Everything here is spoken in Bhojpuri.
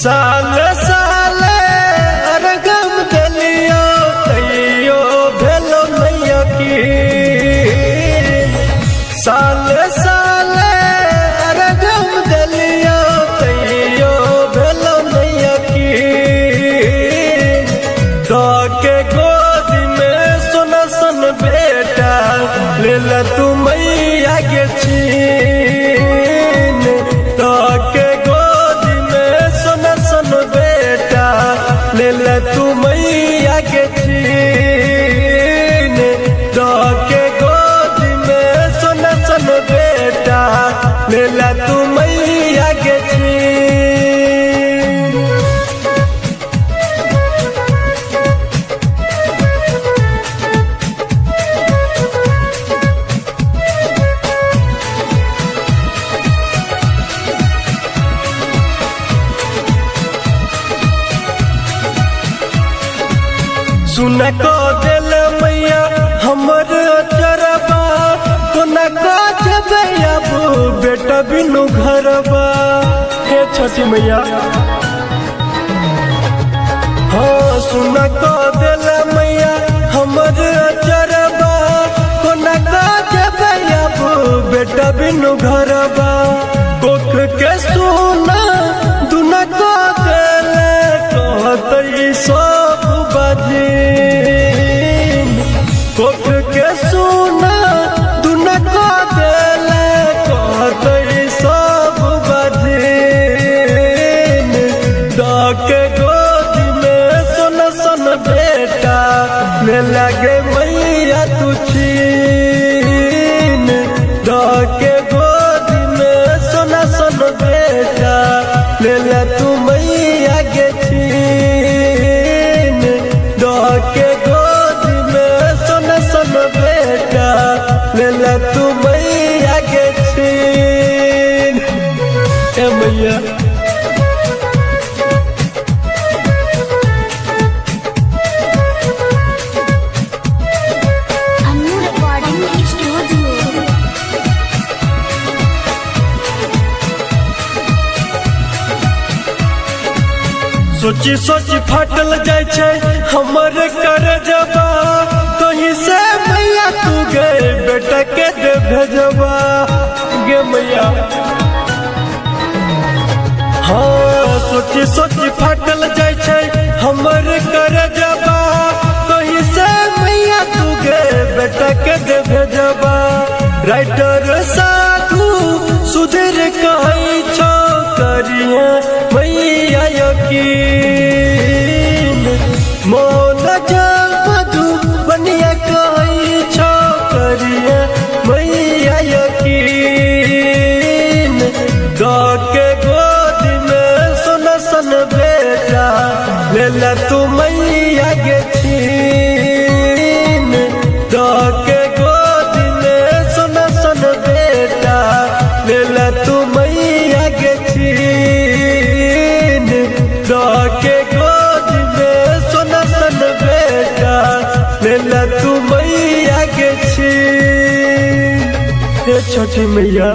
साल साल अरगम दलियो कहियो भेलो मैया की साल साल अरगम दलियो कहियो भेलो मैया की तो के गोद में सोना सन बेटा ले ला तू मैया के छीन तो के गोद में सोना सन बेटा ले ला तू मैया के छीन तो के गोद में सोना सन बेटा ले ला तू मैया के छीन। सुन को दिल मैया हमर चरबा कोना को जबैया बू बेटा बिनु घरबा हे छठी मैया हाँ सुन को दिल मैया हमर चरबा कोना को जबैया बू बेटा बिनु घरबा कोख के सुना दुना को दिल कहतई सब बजीन कोख के सुना दुना को दिल कहतई सब बजीन के गोद में सोना सन बेटा ले लगे मैया तू छीन के गोद में सोना सन बेटा ले ला तू मैया के छीन के गोद में सोना सन बेटा ले ला तू मैया के छीन। ए मैया सोची सोची फाटल जाय छे हमर कर जबा कहीं से मैया तू गए बेटा के दे भेजबा गे मैया हाँ सोची सोची फाटल जाय छे हमर कर जबा कहीं से मैया तू गए बेटा के दे भेजबा राइटर साधु सुधीर कहीं छो करिए मैया यकीन मोल मधु बनिया कहीं छो करिए मैया यकीन के गोद में सोना सन बेटा ले ला तू मैया के छीन के गोद में सोना सन बेटा ले ला तू मैया के छीन के गोद में सोना सन बेटा ले ला तू मैया के छीन। छठी मैया।